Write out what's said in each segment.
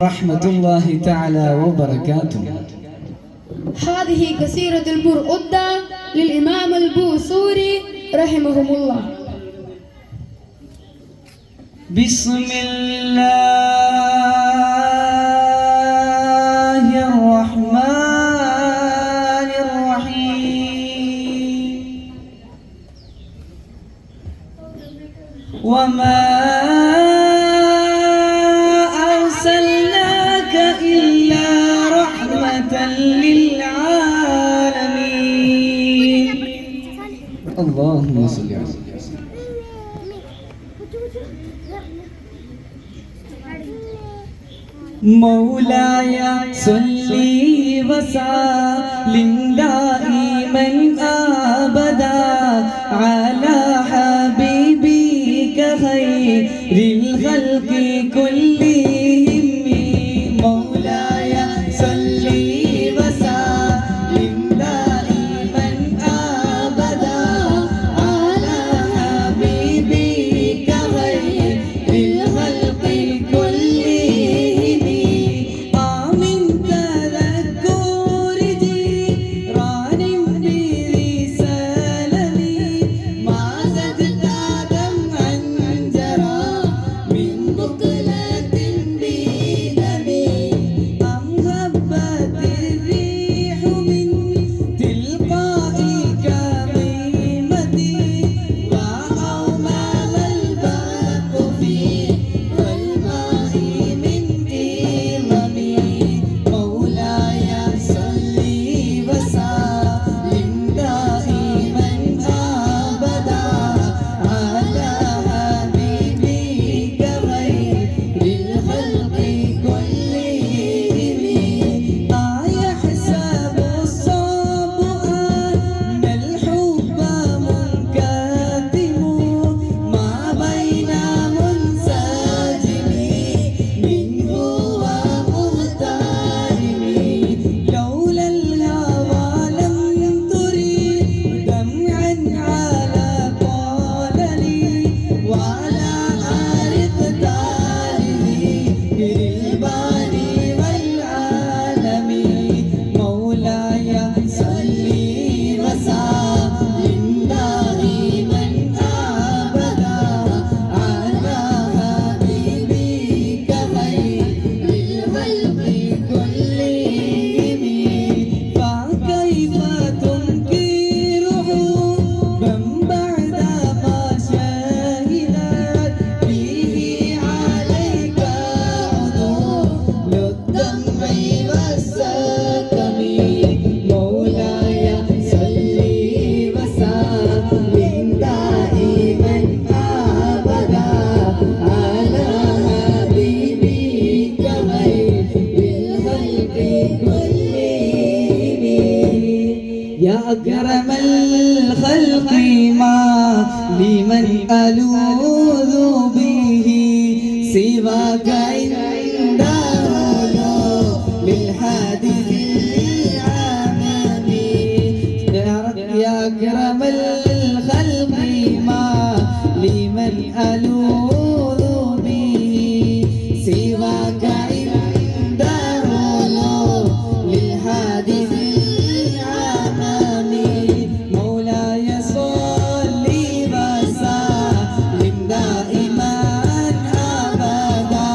رحمة الله تعالى وبركاته. هذه قصيدة البرؤدة للإمام البوصوري رحمه الله. بسم الله الرحمن الرحيم. وما أرسلناك إلا رحمة للعالمين. اللهم صل على مولاي صل وسلم دائما أبدا على حبيبك خير الخلق كلهم. مولاي صل وسلم دائما أبدا على حبيبك خير الخلق كلهم. آمن تذكر جيران برسالتي ما زدت دمعا جرى من بقلة بدمي. أم هبت الريح من تلقاء كظيمتي وأومض البرق في ظلماء من إلمي. مولاي صل وسلم دائما أبدا على حبيبك خير الخلق كلهم. أيحسب الصب أن الحب منكتم ما بين منسجم منه ومغترم. لولا الهوى لم تريد دمعا على قللي ولا أعرف داره بالباري والعالم. مولاي صل وسلم دائما أبدا على حبيبك خير الخلق كلهم. فكيف تنكره من بعدما شهدت به عليك عدول الدمع والسكم. مولاي صل وسلم دائما أبدا على حبيبك خير الخلق كلهم. يا أكرم الخلق ما لمن ألوذ به سواك عند للحادث العمم. يا أكرم الخلق ما لمن ألوذ به سواك عند للحادث العمم. مولاي صل وسلم دائما أبدا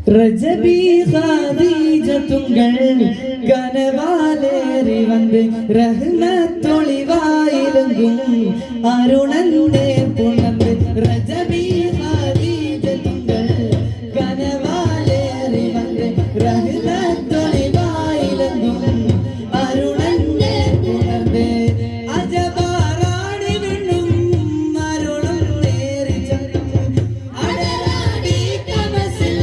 ரஜபி ஹதீஜத்துங்கள் கனவாலேறி வந்து ரஹ்மத்தொளிவாயிலங்கும் அருணந்தே புணர்ந்து ரஜபி ஹதீஜத்துங்கள் கனவாலேறி வந்து ரஹ்மத்தொளிவாயிலங்கும் அருணந்தே புணர்ந்து அஜபாராணி விண்ணும் அருளும் நேரி சங்கம் அடராடி கமசில்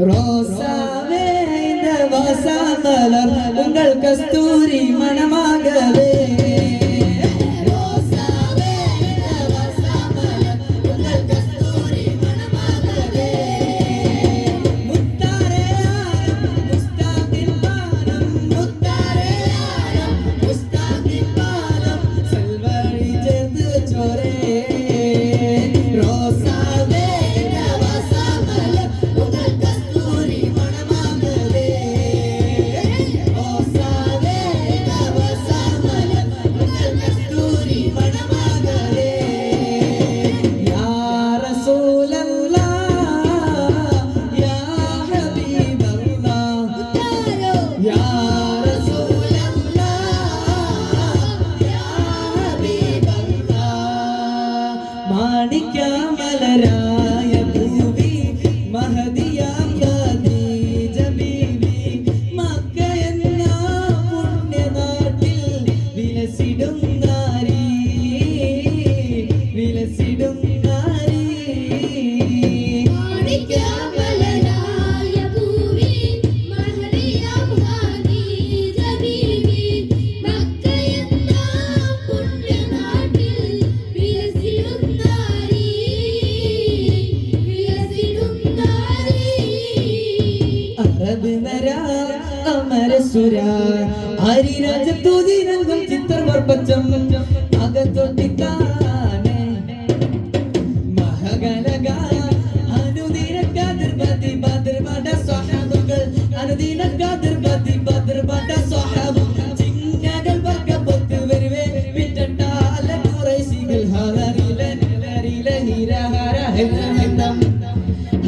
ரோசாவே இந்த வாசமலர் உங்கள் கஸ்தூரி மனமாகவே ரோசாவே இந்த வாசமலர் உங்கள் கஸ்தூரி மனமாகவே முத்தாரே ஆரம் முஸ்தாகில் பாலம் முத்தாரே ஆரம் முஸ்தாகில் பாலம் செல்வழி சேர்ந்து சோரே ரோசாவே இந்த வாசமலர் உங்கள் கஸ்தூரி மனமாகவே ரோசாவே இந்த வாசமலர் உங்கள் கஸ்தூரி மனமாகவே யா ரசூலல்லாஹ் யா ஹபீபல்லாஹ் யா ரசூலல்லாஹ் யா ஹபீபல்லாஹ் മാണിക്യമലരായ ഭൂവി മഹദിയാം ഖദീജ ബീവി മക്ക എന്ന പുണ്യനാട്ടിൽ വിലസിടും നാരി വിലസിടും നാരി മാണിക്യമലരായ ഭൂവി മഹദിയാം ഖദീജ ബീവി മക്ക എന്ന പുണ്യനാട്ടിൽ വിലസിടും നാരി വിലസിടും നാരി അറബ് നരാ അമരസുര ഹരിരാജത്തു ദിനങ്കും ചിത്രവർപ്പച്ചം അകത്തൊട്ടിത്താനെ മഹകലക അനുദിന കാതിർ ബദി ബദർ ബദ സ്വഹാബുകൾ അനുദിന കാതിർ ബദി ബദർ ബദ സ്വഹാബു ചിങ്ങകൾ വർഗപ്പൊത്ത് വരുവേ വിറ്റട്ടാല ഖുറൈശികൾ ഹലറിലെ നലറിലെ ഹിരഹര ഹെന്ദം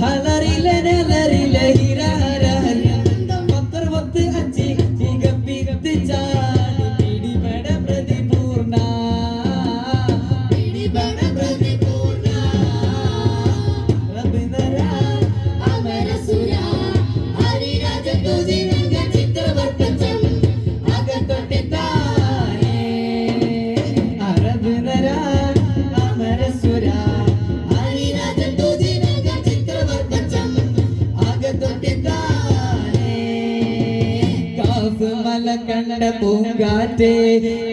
ഹലറിലെ നലറിലെ ഹിരഹര ഹെന്ദം പത്തർ വത്ത് അച്ചി തികപ്പിത്ത് ചാടി പിടിപെട പ്രതിപൂർണ പിടിപെട പ്രതിപൂർണ റബ്ബിനര അമരസുര ഹരിരാജത്തു ദിനങ്ക ചിത്രവർപ്പച്ചം അകത്തൊട്ടിത്താനേ അറബ് നര അമരസുര ഹരിരാജത്തു ദിനങ്ക ചിത്രവർപ്പച്ചം അകത്തൊട്ടിത്താനേ കാഫ് മല കണ്ട പൂങ്കാറ്റേ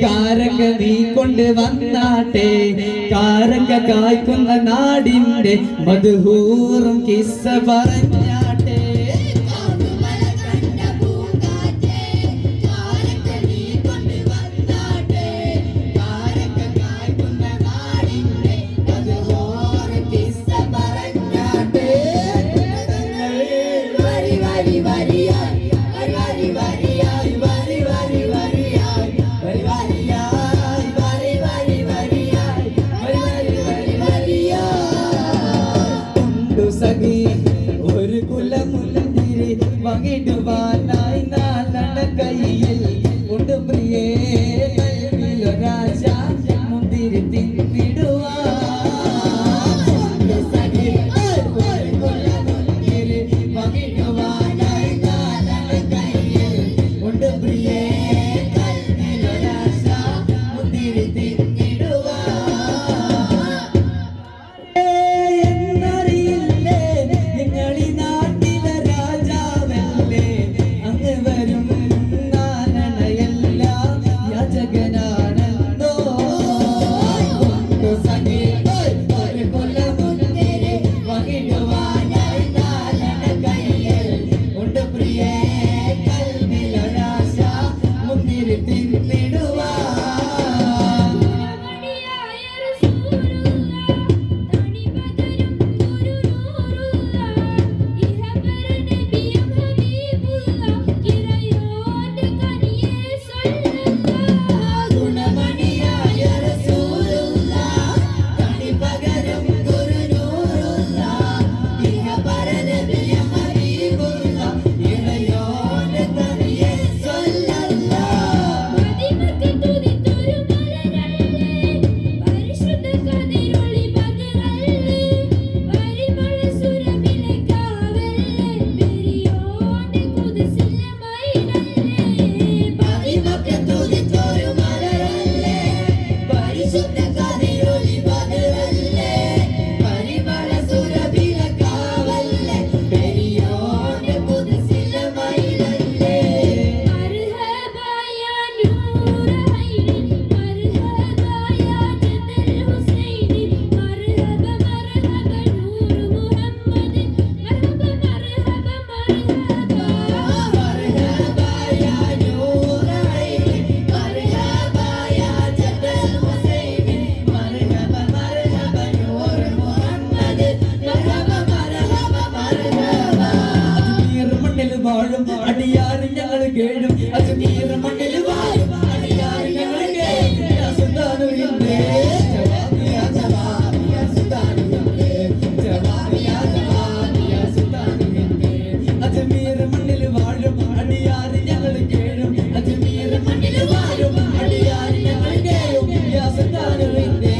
കാരക്ക നീ കൊണ്ട് വന്നാട്ടെ കാരക്ക കായ്ക്കുന്ന നാടിന്റെ മധുഹൂറും കിസ്സ പറഞ്ഞാട്ടെ കാവുമല കണ്ട പൂങ്കാറ്റേ കാരക്ക നീ കൊണ്ട് വന്നാട്ടെ കാരക്ക കായ്ക്കുന്ന നാടിന്റെ മധുഹൂറും കിസ്സ പറഞ്ഞാട്ടെ വരി വരി വരിയായി വരി വരി വരിയായി വരി വരി വരിയായി വരി വരിയായി വരി വരി വരിയായി വരി വരി വരിയായി ഉണ്ടു സഖി ഒരു കുലമുന്തിരി വകിടുവാനായി നാലണ കയ്യിൽ ഉണ്ട് പ്രിയേ കൽവിലൊരാശ മുന്തിരി തിന്നിടുവാൻ ഉണ്ട് സഖി ഒരു കുലമുന്തിരി വകിടുവാനായി നാലണ കയ്യിൽ ഉണ്ട് പ്രിയേ കൽവിലൊരാശ മുന്തിരി തിന്നിടുവാൻ എന്നറിയില്ലേ നിങ്ങളീ നാട്ടിലെ രാജാവല്ലേ വാഴും അടിയാറ് ഞങ്ങൾ കേഴും അജ്മീർ മണ്ണിൽ വാഴും അടിയാറ് ഞങ്ങൾ കേഴും യാ സുൽത്താനു ഹിന്ദേ ജവാബ് യാ ജവാബ് യാ സുൽത്താനു ഹിന്ദേ ജവാബ് യാ ജവാബ് യാ സുൽത്താനു ഹിന്ദേ അജ്മീർ മണ്ണിൽ വാഴും അടിയാറ് ഞങ്ങൾ കേഴും അജ്മീർ മണ്ണിൽ വാഴും അടിയാറ് ഞങ്ങൾ കേഴും യാ സുൽത്താനു ഹിന്ദേ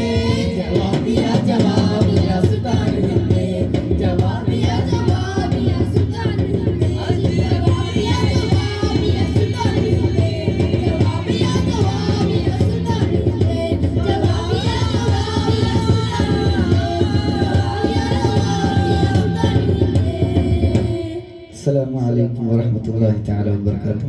ജവാബ് യാ ജവാബ് യാ സുൽത്താനു ഹിന്ദേ ജവാബ് യാ ജവാബ് യാ സുൽത്താൻ ജവാബ് യാ ജവാബ് യാ സുൽത്താൻ ജവാബ് യാ ജവാബ് യാ സുൽത്താൻ ജവാബ് യാ ജവാബ് യാ സുൽത്താൻ السلام عليكم ورحمة الله تعالى وبركاته